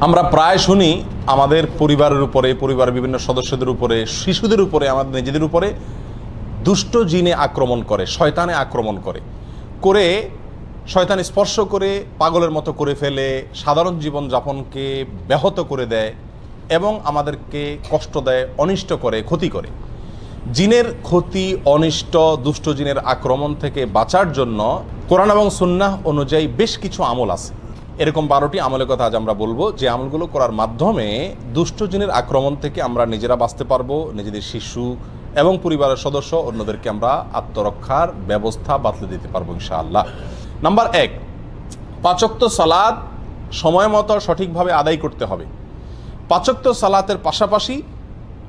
আমরা প্রায় শুনি আমাদের পরিবারের উপরে, পরিবারের বিভিন্ন সদস্যদের উপরে, শিশুদের উপরে, আমাদের নিজেদের উপরে দুষ্ট জিনে আক্রমণ করে, শয়তানে আক্রমণ করে, শয়তান স্পর্শ করে পাগলের মতো করে ফেলে, সাধারণ জীবনযাপনকে ব্যাহত করে দেয় এবং আমাদেরকে কষ্ট দেয়, অনিষ্ট করে, ক্ষতি করে। জিনের ক্ষতি, অনিষ্ট, দুষ্ট জিনের আক্রমণ থেকে বাঁচার জন্য কোরআন এবং সুন্নাহ অনুযায়ী বেশ কিছু আমল আছে। এরকম 12টি আমলের কথা আজ আমরা বলবো, যে আমলগুলো করার মাধ্যমে দুষ্ট জিনের আক্রমণ থেকে আমরা নিজেরা বাঁচতে পারবো, নিজেদের শিশু এবং পরিবারের সদস্য অন্যদেরকে আমরা আত্মরক্ষার ব্যবস্থা বাতলে দিতে পারবো ইনশাআল্লাহ। নাম্বার 1, 5 ওয়াক্ত সালাত সময় মতো সঠিকভাবে আদায় করতে হবে। 5 ওয়াক্ত সালাতের পাশাপাশি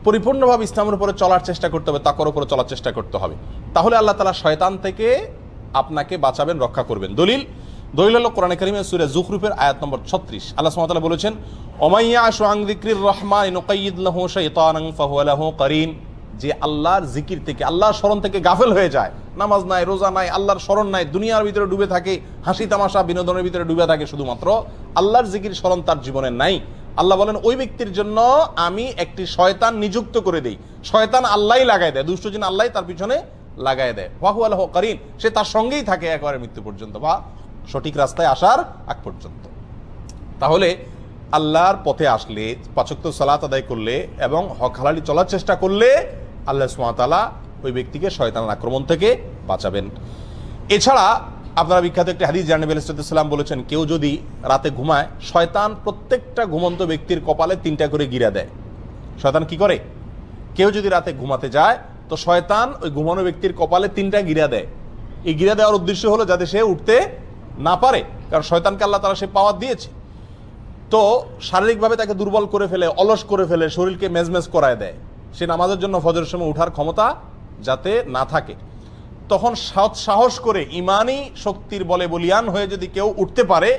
পরিপূর্ণভাবে ইসলামের উপরে চলার চেষ্টা করতে হবে, তাকওয়ার উপরে চলার চেষ্টা করতে হবে। তাহলে আল্লাহ তাআলা শয়তান থেকে আপনাকে বাঁচাবেন, রক্ষা করবেন। দলিল হলো কোরআনে কারীমের সূরা যুখরুফের আয়াত নম্বর 36। আল্লাহ সুবহানাহু ওয়া তাআলা বলেছেন, ওমাইয়াশু আন যিকরির রহমান নুকাইয়িদ লাহু শাইতানান ফাহুয়া লাহু কারিন। যে আল্লাহর জিকির থেকে, আল্লাহর স্মরণ থেকে গাফেল হয়ে যায়, নামাজ নাই, রোজা নাই, আল্লাহর স্মরণ নাই, দুনিয়ার ভিতরে ডুবে থাকে, হাসি তামাশা বিনোদনের ভিতরে ডুবে থাকে, শুধুমাত্র আল্লাহর জিকির স্মরণ তার জীবনে নাই। আল্লাহ বলেন ওই ব্যক্তির জন্য আমি একটি শয়তান নিযুক্ত করে দেই। শয়তান আল্লাহই লাগাই দেয়, দুষ্ট জিন আল্লাহই তার পিছনে লাগাই দেয়। ফাহুয়া লাহু কারিন, সে তার সঙ্গেই থাকে একেবারে মৃত্যু পর্যন্ত বা সঠিক রাস্তায় আসার আগ পর্যন্ত। তাহলে আল্লাহর পথে আসলে, 5 ওয়াক্ত সালাত আদায় করলে এবং হক হালালি চলার চেষ্টা করলে আল্লাহ সুবহানাহু ওয়া তাআলা ওই ব্যক্তিকে শয়তানের আক্রমণ থেকে বাঁচাবেন। এছাড়া আপনারা বিখ্যাত একটি হাদিস জানেন, নবী আলাইহিস সালাম বলেছেন, কেউ যদি রাতে ঘুমায়, শয়তান প্রত্যেকটা ঘুমন্ত ব্যক্তির কপালে 3টা করে গিরা দেয়। শয়তান কি করে? কেউ যদি রাতে ঘুমাতে যায় তো শয়তান ওই ঘুমানো ব্যক্তির কপালে 3টা গিরা দেয়। এই গিরা দেওয়ার উদ্দেশ্য হলো যাতে সে উঠতে না পারে, কারণ শয়তানকে আল্লাহ তাআলা সে পাওয়ার দিয়েছে। তো শারীরিকভাবে তাকে দুর্বল করে ফেলে, অলস করে ফেলে, শরীরকে মেজমেজ করায় দেয়, সে নামাজের জন্য ফজরের সময় উঠার ক্ষমতা যাতে না থাকে। তখন সাহস করে ইমানি শক্তির বলে বলিয়ান হয়ে যদি কেউ উঠতে পারে,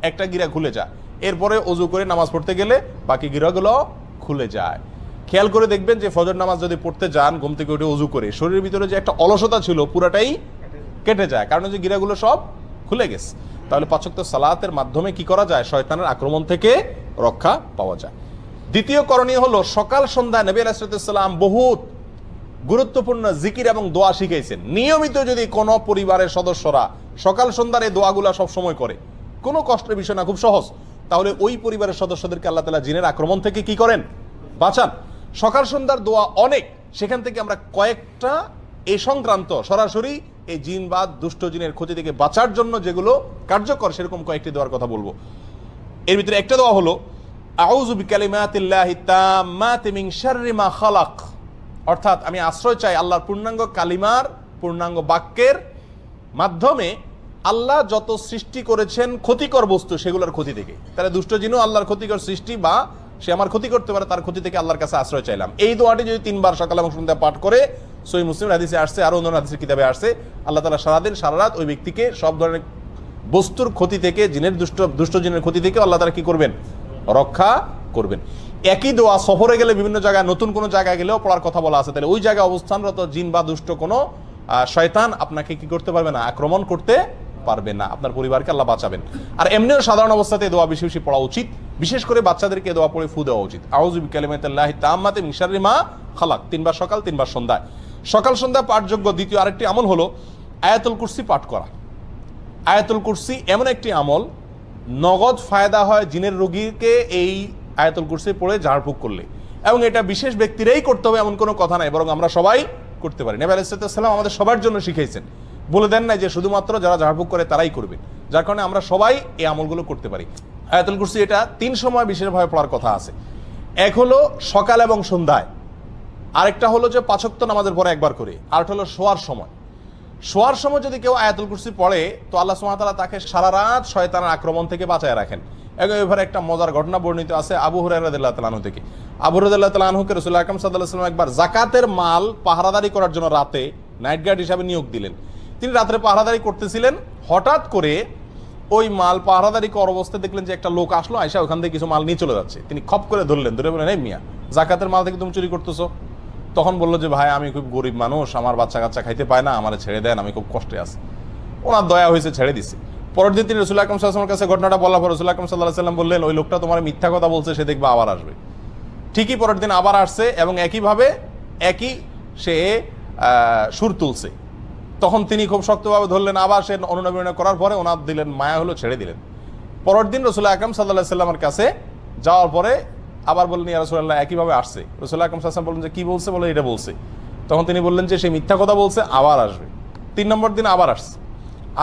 একটা গিরা খুলে যায়, এরপরে ওযু করে নামাজ পড়তে গেলে বাকি গিরাগুলো খুলে যায়। খেয়াল করে দেখবেন যে ফজর নামাজ যদি পড়তে যান, ঘুম থেকে উঠে ওযু করে, শরীরের ভিতরে যে একটা অলসতা ছিল পুরাটাই কেটে যায়, কারণ যে গিরাগুলো সব খুলে গেছে। তাহলে 5 ওয়াক্ত সালাতের মাধ্যমে কি করা যায়? শয়তানের আক্রমণ থেকে রক্ষা পাওয়া যায়। দ্বিতীয় করণীয় হলো, সকাল সন্ধ্যা নবী আলাইহিস সালাম বহুত গুরুত্বপূর্ণ জিকির এবং দোয়া শিখাইছেন। নিয়মিত যদি কোনো পরিবারের সদস্যরা সকাল সন্ধ্যার এই দোয়াগুলা সব সময় করে, কোনো কষ্টের বিষয় না, খুব সহজ, তাহলে ওই পরিবারের সদস্যদেরকে আল্লাহ তাআলা জিনের আক্রমণ থেকে কি করেন? বাঁচান। সকাল সন্ধ্যার দোয়া অনেক, সেখান থেকে আমরা কয়েকটা এই সংক্রান্ত সরাসরি এই জিন বা দুষ্ট জিনের ক্ষতি থেকে বাঁচার জন্য যেগুলো কার্যকর, সেরকম কয়েকটি দোয়ার কথা বলবো। এর ভিতরে একটা দোয়া হলো, আউযু বিকালিমাতিল্লাহি তাম্মাতি মিন শাররি মা খালাক। অর্থাৎ আমি আশ্রয় চাই আল্লাহর পূর্ণাঙ্গ কালিমার, পূর্ণাঙ্গ বাক্যের মাধ্যমে আল্লাহ যত সৃষ্টি করেছেন ক্ষতিকর বস্তু, সেগুলোর ক্ষতি থেকে। তাহলে দুষ্ট জিনও আল্লাহর ক্ষতিকর সৃষ্টি, বা সে আমার ক্ষতি করতে পারে, তার ক্ষতি থেকে আল্লাহর কাছে আশ্রয় চাইলাম। এই দোয়াটি যদি 3 বার সকাল এবং সন্ধ্যা পাঠ করে, সহিহ মুসলিমের হাদিসে আসছে, আরো অন্য হাদিসের কিতাবে আসছে, আল্লাহ তাআলা সারাদিন সারা রাত ওই ব্যক্তিকে সব ধরনের বস্তুর ক্ষতি থেকে, জিনের দুষ্ট জিনের ক্ষতি থেকে আল্লাহ তাআলা কি করবেন? রক্ষা করবেন। একই দোয়া সফরে গেলে, বিভিন্ন জায়গায়, নতুন কোনো জায়গায় গেলেও পড়ার কথা বলা আছে। তাহলে ওই জায়গায় অবস্থানরত জিন বা দুষ্ট কোনো শয়তান আপনাকে কি করতে পারবে না? আক্রমণ করতে পারবে না। আপনার পরিবারকে আল্লাহ বাঁচাবেন। আর এমনিও সাধারণ অবস্থাতে দোয়া বেশি বেশি পড়া উচিত, বিশেষ করে বাচ্চাদেরকে দোয়া পড়ে ফু দেওয়া উচিত। আউযু বিকালিমাতিল্লাহি তাম্মাতি মিন শাররি মা খালাক, 3 বার সকাল, 3 বার সন্ধ্যায়। সকাল সন্ধ্যা পাঠযোগ্য দ্বিতীয় আরেকটি আমল হলো আয়াতুল কুরসি পাঠ করা। আয়াতুল কুরসি এমন একটি আমল, নগদ ফায়দা হয় জিনের রোগীকে এই আয়াতুল কুরসি পড়ে ঝাড়ফুঁক করলে, এবং এটা বিশেষ ব্যক্তিরাই করতে হবে এমন কোনো কথা নাই, বরং আমরা সবাই করতে পারি। নবী আলাইহিস সালাম আমাদের সবার জন্য শিখাইছেন, বলে দেন নাই যে শুধুমাত্র যারা ঝাড়ফুঁক করে তারাই করবে, যার কারণে আমরা সবাই এই আমলগুলো করতে পারি। আয়াতুল কুরসি এটা 3 সময় বিশেষভাবে পড়ার কথা আছে। এক হলো সকাল এবং সন্ধ্যায়, আরেকটা হলো যে 5 ওয়াক্ত নামাজের পরে একবার করে, আরেকটা হলো শোয়ার সময়। শোয়ার সময় যদি কেউ আয়াতুল কুরসি পড়ে, তো আল্লাহ সুবহানাহু ওয়া তাআলা তাকে সারা রাত শয়তানের আক্রমণ থেকে বাঁচায় রাখেন। এবারে একটা মজার ঘটনা বর্ণিত আছে আবু হুরায়রা রাদিয়াল্লাহু তাআলা আনহু থেকে। আবু হুরায়রা রাদিয়াল্লাহু তাআলা আনহুকে রাসূলুল্লাহ আকরাম সাল্লাল্লাহু আলাইহি ওয়াসাল্লাম একবার যাকাতের মাল পাহারাদারি করার জন্য রাতে নাইট গার্ড হিসাবে নিয়োগ দিলেন। তিনি রাতে পাহারাদারি করতেছিলেন, হঠাৎ করে ওই মাল পাহারাদারি করার অবস্থায় দেখলেন যে একটা লোক আসলো, আয়সা ওখান থেকে কিছু মাল নিয়ে চলে যাচ্ছে। তিনি খপ করে ধরলেন, ধরে বললেন, এই মিয়া, যাকাতের মাল থেকে তুমি চুরি করতেছো? তখন বললো যে ভাই, আমি খুব গরিব মানুষ, আমার বাচ্চা কাচ্চা খাইতে পায় না, আমার ছেড়ে দেন, আমি খুব কষ্টে আছি। ওনার দয়া হয়েছে, ছেড়ে দিছে। পরের দিন তিনি রাসূলুল্লাহ আকরাম সাল্লাল্লাহু আলাইহি ওয়াসাল্লামের কাছে ঘটনাটা বলার পর রাসূলুল্লাহ আকরাম সাল্লাল্লাহু আলাইহি ওয়াসাল্লাম বললেন, ওই লোকটা তোমার মিথ্যা কথা বলছে, সে দেখবে আবার আসবে। ঠিকই পরের দিন আবার আসছে এবং একইভাবে একই সে সুর তুলছে। তখন তিনি খুব শক্তভাবে ধরলেন, আবার সে অনুনয় করার পরে ওনার দিলেন, মায়া হলো, ছেড়ে দিলেন। পরের দিন রাসূলুল্লাহ আকরাম সাল্লাল্লাহু আলাইহি ওয়াসাল্লামের কাছে যাওয়ার পরে আবার বললেন, ইয়া রাসূলুল্লাহ, একইভাবে আসছে। রাসূলুল্লাহ আকরাম সাল্লাল্লাহু আলাইহি ওয়াসাল্লাম বললেন যে কি বলছে? বলে এটা বলছে। তখন তিনি বললেন যে সে মিথ্যা কথা বলছে, আবার আসবে। 3 নম্বর দিন আবার আসছে।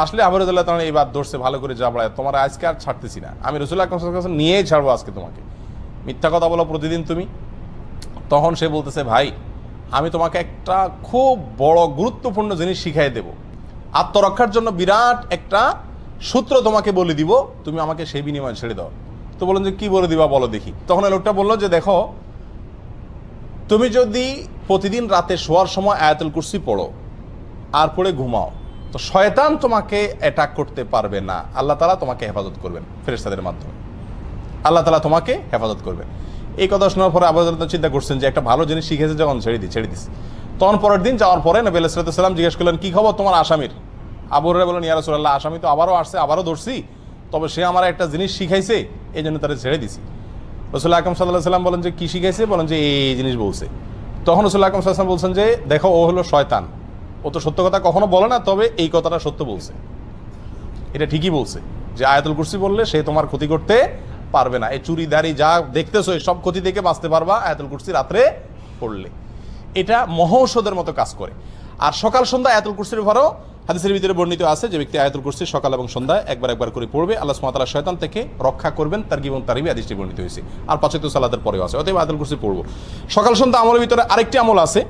আসলে আবু রাদিয়াল্লাহু তাআলা এইবার ধরছে ভালো করে, জাবড়ায় তোমার আজকে আর ছাড়তেছি না, আমি রাসূলুল্লাহ আকরাম সাল্লাল্লাহু আলাইহি ওয়াসাল্লাম নিয়েই ছাড়বো আজকে তোমাকে, মিথ্যা কথা বলো প্রতিদিন তুমি। তখন সে বলতেছে, ভাই আমি তোমাকে একটা খুব বড় গুরুত্বপূর্ণ জিনিস শিখাই দেব, আত্মরক্ষার জন্য বিরাট একটা সূত্র তোমাকে বলে দিব, তুমি আমাকে সেই বিনিময়ে ছেড়ে দাও। তো বলেন যে কি বলে দিবা বলো দেখি। তখন এই লোকটা বললো যে দেখো, তুমি যদি প্রতিদিন রাতে শোয়ার সময় আয়াতুল কুরসি পড়ো আর পড়ে ঘুমাও, তো শয়তান তোমাকে অ্যাটাক করতে পারবে না, আল্লাহ তাআলা তোমাকে হেফাজত করবেন ফেরেশতাদের মাধ্যমে, আল্লাহ তাআলা তোমাকে হেফাজত করবেন। এই কথা শোনার পরে আবু হুরায়রা চিন্তা করছেন যে একটা ভালো জিনিস শিখেছে যখন ছেড়ে দিস। তখন পরের দিন যাওয়ার পরে নবী আলাইহিস সালাম জিজ্ঞেস করলেন, কি খবর তোমার আসামির? আবু হুরায়রা বললেন, ইয়া রাসূলুল্লাহ, আসামি তো আবারও আসছে, আবারও ধরছি, তবে সে আমার একটা জিনিস শিখাইছে, এই জন্য তারা ছেড়ে দিছি। রাসূলুল্লাহ আকরাম সাল্লাল্লাহু আলাইহি ওয়াসাল্লাম বলেন যে কি শিখাইছে? বলেন যে এই জিনিস বলছে। তখন রাসূলুল্লাহ আকরাম সাল্লাল্লাহু আলাইহি ওয়াসাল্লাম বলছেন যে দেখো, ও হলো শয়তান, ও তো সত্য কথা কখনো বলে না, তবে এই কথাটা সত্য বলছে, এটা ঠিকই বলছে যে আয়াতুল কুরসি বললে সে তোমার ক্ষতি করতে পারবে না, এই চুরি দাড়ি যা দেখতেছো সব ক্ষতি থেকে বাঁচতে পারবা আয়াতুল কুরসি রাত্রে পড়লে। এটা মহৌষধের মতো কাজ করে। আর সকাল সন্ধ্যা আয়াতুল কুরসির উপরও হাদিসের ভিতরে বর্ণিত আছে যে ব্যক্তি আয়াতুল কুরসি সকাল এবং সন্ধ্যায় একবার করে পড়বে, আল্লাহ সুবহানাহু ওয়া তাআলা শয়তান থেকে রক্ষা করবেন, তারগীব এবং তারহিবে হাদিসটি বর্ণিত হয়েছে। আর 5 ওয়াক্ত সালাতের পরেও আছে, অতএব আয়াতুল কুরসি পড়বো। সকাল সন্ধ্যা আমলের ভিতরে আরেকটি আমল আছে,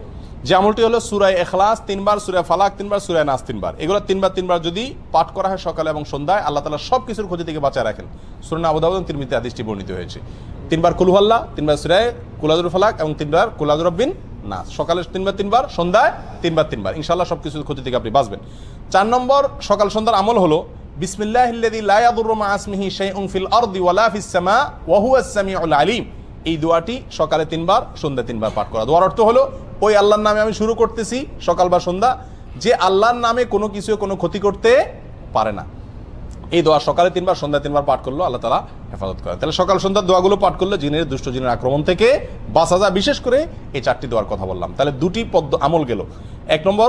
যে আমলটি হলো সূরা ইখলাস 3 বার, সূরা ফালাক 3 বার, সূরা নাস 3 বার। এগুলো 3 বার যদি পাঠ করা হয় সকালে এবং সন্ধ্যায়, আল্লাহ তাআলা সব কিছুর ক্ষতি থেকে বাঁচায় রাখেন। সুনান আবু দাউদ এবং তিরমিজিতে হাদিসটি বর্ণিত হয়েছে। 3 বার কুল হুয়াল্লাহ, 3 বার সূরা কুল আউযুর ফালাক এবং 3 বার কুল আউযুর রাব্বিন নাস। সকালে 3 বার, সন্ধ্যায় 3 বার, ইনশাআল্লাহ সব কিছুর ক্ষতি থেকে আপনি বাঁচবেন। 4 নম্বর সকাল সন্ধ্যার আমল হলো বিসমিল্লাহিল্লাযী লা ইয়াদুররু মা ইসমিহি শাইউন ফিল আরদি ওয়ালা ফিস সামা ওয়া হুয়াস সামিউল আলিম। এই দোয়াটি সকালে 3 বার, সন্ধ্যায় 3 বার পাঠ করা। দোয়ার অর্থ হলো, ওই আল্লাহর নামে আমি শুরু করতেছি সকাল বা সন্ধ্যা, যে আল্লাহর নামে কোনো কিছু কোনো ক্ষতি করতে পারে না। এই দোয়া সকালে 3 বার, সন্ধ্যায় 3 বার পাঠ করলো আল্লাহ তাআলা হেফাজত করে। তাহলে সকাল সন্ধ্যার দোয়াগুলো পাঠ করলে দুষ্ট জিনের আক্রমণ থেকে বাঁচা যায়। বিশেষ করে এই 4টি দোয়ার কথা বললাম, তাহলে 2টি আমল গেল। 1 নম্বর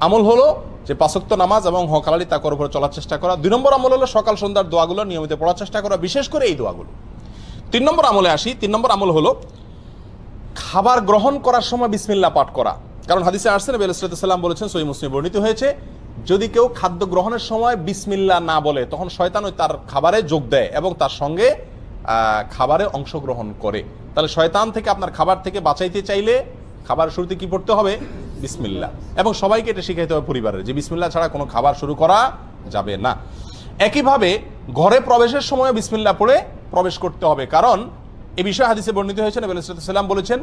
আমল হলো যে 5 ওয়াক্ত নামাজ এবং হক হালালি তাকওয়ার উপরে চলার চেষ্টা করা। 2 নম্বর আমল হলো সকাল সন্ধ্যার দোয়াগুলো নিয়মিত পড়ার চেষ্টা করা, বিশেষ করে এই দোয়াগুলো। 3 নম্বর আমলে আসি। 3 নম্বর আমল হলো খাবার গ্রহণ করার সময় বিসমিল্লাহ পাঠ করা। কারণ হাদিসে আসছে নবী আলাইহিস সালাম বলেছেন, সহিহ মুসলিমে বর্ণিত হয়েছে, যদি কেউ খাদ্য গ্রহণের সময় বিসমিল্লাহ না বলে, তখন শয়তান ওই তার খাবারে যোগ দেয় এবং তার সঙ্গে খাবারে অংশগ্রহণ করে। তাহলে শয়তান থেকে আপনার খাবার থেকে বাঁচাইতে চাইলে খাবার শুরুতে কি পড়তে হবে? বিসমিল্লাহ। এবং সবাইকে এটা শিখাইতে হবে পরিবারের, যে বিসমিল্লাহ ছাড়া কোনো খাবার শুরু করা যাবে না। একইভাবে ঘরে প্রবেশের সময় বিসমিল্লাহ পড়ে প্রবেশ করতে হবে, কারণ এই বিষয়ে হাদিসে বর্ণিত হয়েছে, নবী আলাইহিস সালাম বলেছেন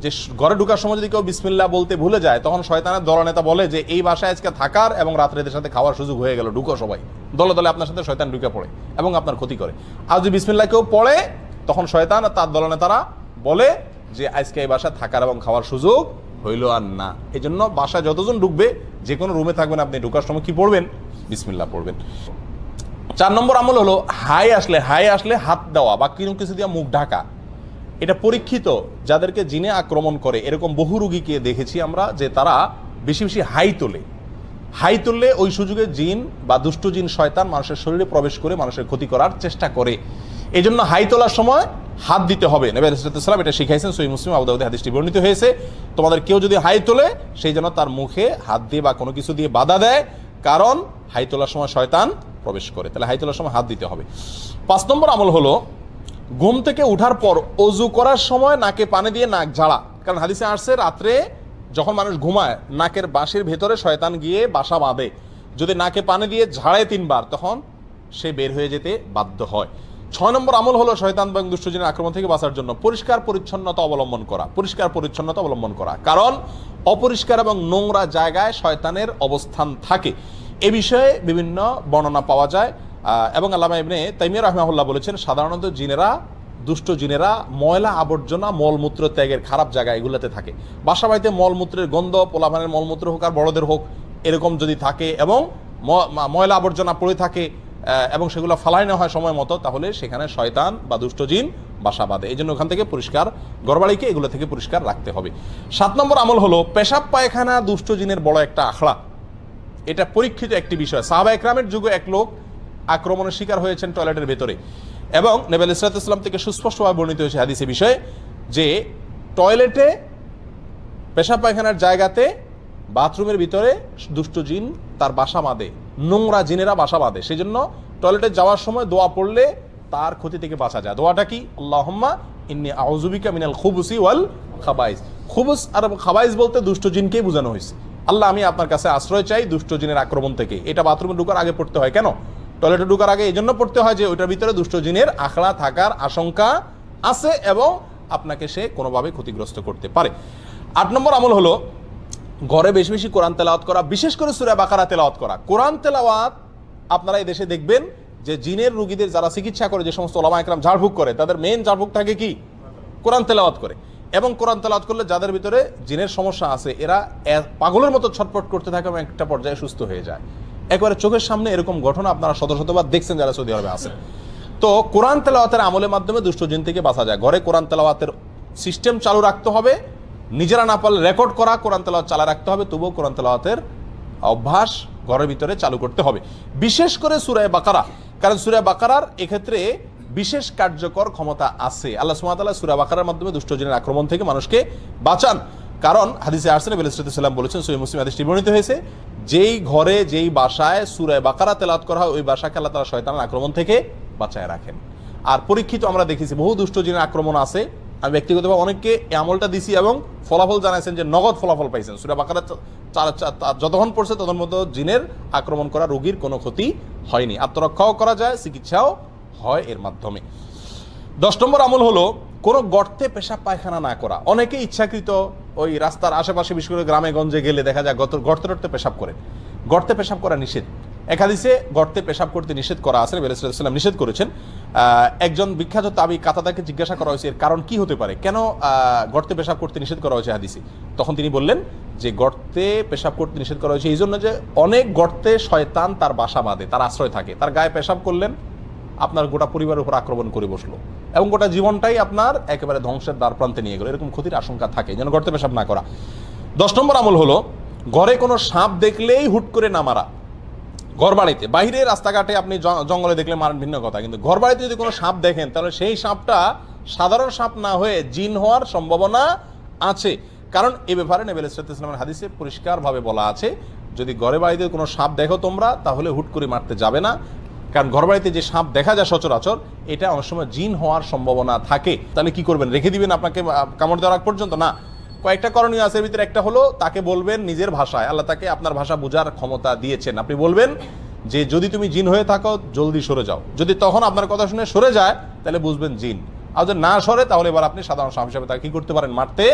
যে ঘরে ঢোকার সময় যদি কেউ বিসমিল্লাহ বলতে ভুলে যায়, তখন শয়তানের দলনেতা বলে যে এই বাসায় আজকে থাকার এবং রাত্রে এদের সাথে খাওয়ার সুযোগ হয়ে গেল, ঢুকো সবাই। দলে দলে আপনার সাথে শয়তান ঢুকে পড়ে এবং আপনার ক্ষতি করে। আর যদি বিসমিল্লাহ কেউ পড়ে, তখন শয়তান আর তার দলনেতারা বলে যে আজকে এই বাসায় থাকার এবং খাওয়ার সুযোগ হইল আর না। এই জন্য বাসায় যতজন ঢুকবে, যে কোনো রুমে থাকবেন, আপনি ঢোকার সময় কি পড়বেন? বিসমিল্লাহ পড়বেন। 4 নম্বর আমল হলো হাই আসলে হাত দেওয়া বা কিছু দিয়ে মুখ ঢাকা। এটা পরীক্ষিত, যাদেরকে জিনে আক্রমণ করে এরকম বহু রোগীকে দেখেছি আমরা, যে তারা বেশি বেশি হাই তুললে ওই সুযোগে জিন বা দুষ্ট জিন শয়তান মানুষের শরীরে প্রবেশ করে মানুষের ক্ষতি করার চেষ্টা করে। এই জন্য হাই তোলার সময় হাত দিতে হবে। নবী আলাইহিস সালাম এটা শিখাইছেন, সহিহ মুসলিম আবু দাউদে হাদিসটি বর্ণিত হয়েছে। তোমাদের কেউ যদি হাই তোলে, সেই জন্য তার মুখে হাত দিয়ে বা কোনো কিছু দিয়ে বাধা দেয়, কারণ হাই তোলার সময় শয়তান প্রবেশ করে। তাহলে হাই তোলার সময় হাত দিতে হবে। 5 নম্বর আমল হলো ঘুম থেকে উঠার পর অজু করার সময় নাকে পানি দিয়ে নাক ঝাড়া। কারণ হাদিসে আসছে, রাত্রে যখন মানুষ ঘুমায় নাকের বাঁশির ভেতরে শয়তান গিয়ে বাসা বাঁধে। যদি নাকে পানি দিয়ে ঝাড়ে 3 বার, তখন সে বের হয়ে যেতে বাধ্য হয়। 6 নম্বর আমল হলো শয়তান এবং দুষ্টজিনের আক্রমণ থেকে বাঁচার জন্য পরিষ্কার পরিচ্ছন্নতা অবলম্বন করা। কারণ অপরিষ্কার এবং নোংরা জায়গায় শয়তানের অবস্থান থাকে। এ বিষয়ে বিভিন্ন বর্ণনা পাওয়া যায় এবং আল্লামা ইবনে তাইমিয়া রাহিমাহুল্লাহ বলেছেন, সাধারণত দুষ্ট জিনেরা ময়লা আবর্জনা মলমূত্র ত্যাগের খারাপ জায়গা এগুলোতে থাকে। বাসা বাড়িতে মলমূত্রের গন্ধ, পোলাপানের মলমূত্র হোক আর বড়দের হোক, এরকম যদি থাকে এবং ময়লা আবর্জনা পড়ে থাকে, এবং সেগুলো ফালাই না হয় সময় মতো, তাহলে সেখানে শয়তান বা দুষ্ট জিন বাসা বাঁধে। এই জন্য ওখান থেকে পরিষ্কার, ঘরবাড়িকে এগুলো থেকে পরিষ্কার রাখতে হবে। 7 নম্বর আমল হলো পেশাব পায়খানা দুষ্ট জিনের বড় একটা আখড়া। এটা পরীক্ষিত একটি বিষয়। সাহাবা একরামের যুগে এক লোক আক্রমণের শিকার হয়েছেন টয়লেটের ভেতরে, এবং নবী আলাইহিস সালাম থেকে সুস্পষ্টভাবে বর্ণিত হয়েছে হাদিসে বিষয়ে যে টয়লেটে, পেশাব পায়খানার জায়গাতে, বাথরুমের ভিতরে দুষ্ট জিন তার বাসা বাঁধে, নোংরা জিনেরা বাসা বাঁধে। সেই জন্য টয়লেটে যাওয়ার সময় দোয়া পড়লে তার ক্ষতি থেকে বাঁচা যায়। দোয়াটা কি? আল্লাহুম্মা ইন্নী আউযু বিকা মিনাল খুবুসি ওয়াল খাবাইস। খুবুস আর খাবাইস বলতে দুষ্ট জিনকেই বোঝানো হয়েছে। আল্লাহ, আমি আপনার কাছে আশ্রয় চাই দুষ্ট জিনের আক্রমণ থেকে। এটা বাথরুমে ঢোকার আগে পড়তে হয়। কেন? টয়লেটে ঢোকার আগে এই জন্য পড়তে হয় যে ওইটার ভিতরে দুষ্ট জিনের আখড়া থাকার আশঙ্কা আছে এবং আপনাকে সে কোনোভাবে ক্ষতিগ্রস্ত করতে পারে। 8 নম্বর আমল হলো ঘরে বেশি বেশি কোরআন তেলাওয়াত করা, বিশেষ করে সূরা বাকারা তেলাওয়াত করা। কোরআন তেলাওয়াত আপনারা এই দেশে দেখবেন যে জিনের রোগীদের যারা চিকিৎসা করে, যে সমস্ত ওলামা একরাম ঝাড়ফুঁক করে, তাদের মেইন ঝাড়ফুঁক থাকে কি? কোরআন তেলাওয়াত করে। এবং কোরআন তেলাওয়াত করলে যাদের ভিতরে জিনের সমস্যা আছে এরা পাগলের মতো ছটফট করতে থাকে এবং একটা পর্যায়ে সুস্থ হয়ে যায়। একবারে চোখের সামনে এরকম ঘটনা আপনারা শত শতবার দেখছেন যারা সৌদি আরবে আছেন। তো কোরআন তেলাওয়াতের আমলের মাধ্যমে দুষ্ট জিন থেকে বাঁচা যায়। ঘরে কোরআন তেলাওয়াতের সিস্টেম চালু রাখতে হবে, নিজেরা না পারলে রেকর্ড করা কোরআন তেলাওয়াত চালু রাখতে হবে, তবুও কোরআন তেলাওয়াতের অভ্যাস ঘরের ভিতরে চালু করতে হবে, বিশেষ করে সূরা বাকারা। কারণ সূরা বাকারার এক্ষেত্রে বিশেষ কার্যকর ক্ষমতা আছে। আল্লাহ সুবহানাহু ওয়া তাআলা সূরা বাকারার মাধ্যমে দুষ্ট জিনের আক্রমণ থেকে মানুষকে বাঁচান। কারণ হাদিসে আসছে, নবী সাল্লাল্লাহু আলাইহি ওয়াসাল্লাম বলেছেন, সহিহ মুসলিম হাদিসটি বর্ণিত হয়েছে, যেই ঘরে যেই বাসায় সূরা বাকারা তেলাওয়াত করা হয় ওই বাসাকে আল্লাহ তাআলা শয়তানের আক্রমণ থেকে বাঁচায় রাখেন। আর পরীক্ষিত আমরা দেখেছি বহু দুষ্ট জিনের আক্রমণ আছে। আমি ব্যক্তিগতভাবে অনেককে এই আমলটা দিছি এবং ফলাফল জানাইছেন যে নগদ ফলাফল পাইছেন। সূরা বাকারা যতক্ষণ পড়ছে তখন মতো জিনের আক্রমণ করা রোগীর কোনো ক্ষতি হয়নি, আত্মরক্ষাও করা যায়, চিকিৎসাও হয় এর মাধ্যমে। 10 নম্বর আমল হলো কোনো গর্তে পেশাব পায়খানা না করা। অনেকে ইচ্ছাকৃত ওই রাস্তার আশেপাশে, বিশেষ করে গ্রামে গঞ্জে গেলে দেখা যায় গর্তে টর্তে পেশাব করে। গর্তে পেশাব করা নিষেধ। এক হাদিসে গর্তে পেশাব করতে নিষেধ করা আছে, নবী সাল্লাল্লাহু আলাইহি ওয়াসাল্লাম নিষেধ করেছেন। একজন বিখ্যাত তাবী কাতাদাকে জিজ্ঞাসা করা হয়েছে এর কারণ কি হতে পারে, কেন গর্তে পেশাব করতে নিষেধ করা হয়েছে হাদিসে। তখন তিনি বললেন যে গর্তে পেশাব করতে নিষেধ করা হয়েছে এই জন্য যে অনেক গর্তে শয়তান তার বাসা বাঁধে, তার আশ্রয় থাকে। তার গায়ে পেশাব করলেন, আপনার গোটা পরিবারের উপর আক্রমণ করে বসলো এবং গোটা জীবনটাই আপনার একেবারে ধ্বংসের দ্বার প্রান্তে নিয়ে গেল। এরকম ক্ষতির আশঙ্কা থাকে, যেন গর্তে পেশাব না করা। 10 নম্বর আমল হলো ঘরে কোনো সাপ দেখলেই হুট করে না মারা। ঘর বাড়িতে, বাইরে রাস্তাঘাটে আপনি জঙ্গলে দেখলে মারেন ভিন্ন কথা, কিন্তু ঘর বাড়িতে যদি কোনো সাপ দেখেন তাহলে সেই সাপটা সাধারণ সাপ না হয়ে জিন হওয়ার সম্ভাবনা আছে। কারণ এ ব্যাপারে নবী সাল্লাল্লাহু আলাইহি ওয়াসাল্লামের হাদিসে পরিষ্কারভাবে বলা আছে, যদি ঘরে বাড়িতে কোনো সাপ দেখো তোমরা তাহলে হুট করে মারতে যাবে না। কারণ ঘর বাড়িতে যে সাপ দেখা যায় সচরাচর, এটা অনেক সময় জিন হওয়ার সম্ভাবনা থাকে। তাহলে কি করবেন? রেখে দিবেন আপনাকে কামড় দেওয়ার আগ পর্যন্ত? না, কয়েকটা করণীয় আছে। ভিতরে একটা হলো তাকে বলবেন নিজের ভাষায়, আল্লাহ তাকে আপনার ভাষা বোঝার ক্ষমতা দিয়েছেন, আপনি বলবেন যে যদি তুমি জিন হয়ে থাকো জলদি সরে যাও। যদি তখন আপনার কথা শুনে সরে যায় তাহলে বুঝবেন জিন, আর যদি না সরে তাহলে এবার আপনি সাধারণ সাপ হিসাবে তাকে কি করতে পারেন? মারতে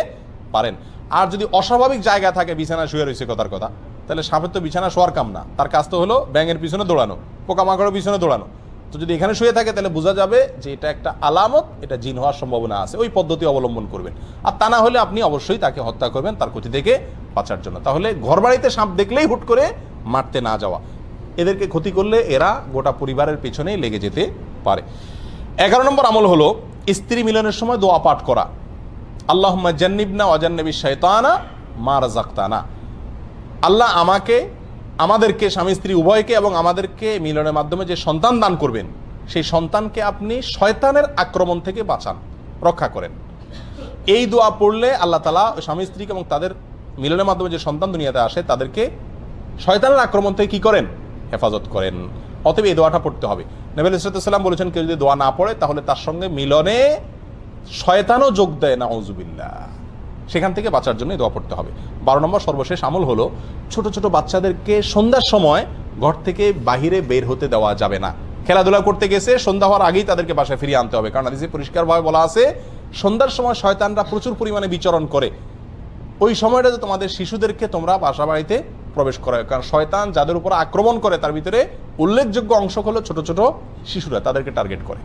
পারেন। আর যদি অস্বাভাবিক জায়গা থাকে, বিছানা শুয়ে রয়েছে কথার কথা, তাহলে সাপের তো বিছানা শোয়ার কাম না, তার কাজ তো হলো ব্যাঙের পিছনে দৌড়ানো, পোকামাকড়ের পিছনে দৌড়ানো। তো যদি এখানে শুয়ে থাকে তাহলে বোঝা যাবে যে এটা একটা আলামত, এটা জিন হওয়ার সম্ভাবনা আছে। ওই পদ্ধতি অবলম্বন করবেন। আর তা না হলে আপনি অবশ্যই তাকে হত্যা করবেন তার ক্ষতি থেকে বাঁচার জন্য। তাহলে ঘর বাড়িতে সাপ দেখলেই হুট করে মারতে না যাওয়া। এদেরকে ক্ষতি করলে এরা গোটা পরিবারের পেছনেই লেগে যেতে পারে। 11 নম্বর আমল হলো স্ত্রী মিলনের সময় দোয়া পাঠ করা। আল্লাহুম্মা জান্নিবনা ওয়া জান্নিবিশ শাইতানা মা রাযাকতানা। আল্লাহ আমাদেরকে, স্বামী স্ত্রী উভয়কে এবং আমাদেরকে মিলনের মাধ্যমে যে সন্তান দান করবেন, সেই সন্তানকে আপনি শয়তানের আক্রমণ থেকে বাঁচান, রক্ষা করেন। এই দোয়া পড়লে আল্লাহ তাআলা স্বামী স্ত্রীকে এবং তাদের মিলনের মাধ্যমে যে সন্তান দুনিয়াতে আসে তাদেরকে শয়তানের আক্রমণ থেকে কি করেন? হেফাজত করেন। অতএব এই দোয়াটা পড়তে হবে। নবী সাল্লাল্লাহু আলাইহি ওয়াসাল্লাম বলেছেন কেউ যদি দোয়া না পড়ে তাহলে তার সঙ্গে মিলনে শয়তানও যোগ দেয়, নাউযুবিল্লাহ। সেখান থেকে বাঁচার জন্য দোয়া পড়তে হবে। 12 নম্বর সর্বশেষ আমল হলো ছোট ছোট বাচ্চাদেরকে সন্ধ্যার সময় ঘর থেকে বাহিরে বের হতে দেওয়া যাবে না। খেলাধুলা করতে গেছে, সন্ধ্যা হওয়ার আগেই তাদেরকে বাসায় ফিরিয়ে আনতে হবে। কারণ হাদিসে পরিষ্কারভাবে বলা আছে সন্ধ্যার সময় শয়তানরা প্রচুর পরিমাণে বিচরণ করে। ওই সময়টাতে তোমাদের শিশুদেরকে তোমরা বাসা বাড়িতে প্রবেশ করে। কারণ শয়তান যাদের উপর আক্রমণ করে তার ভিতরে উল্লেখযোগ্য অংশ হলো ছোট ছোট শিশুরা, তাদেরকে টার্গেট করে।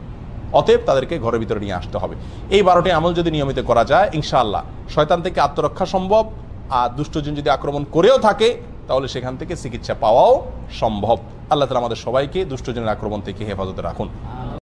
অতএব তাদেরকে ঘরের ভিতরে নিয়ে আসতে হবে। এই 12টি আমল যদি নিয়মিত করা যায় ইনশাআল্লাহ শয়তান থেকে আত্মরক্ষা সম্ভব। আর দুষ্টজিন যদি আক্রমণ করেও থাকে তাহলে সেখান থেকে চিকিৎসা পাওয়াও সম্ভব। আল্লাহ তাআলা আমাদের সবাইকে দুষ্টজনের আক্রমণ থেকে হেফাজতে রাখুন।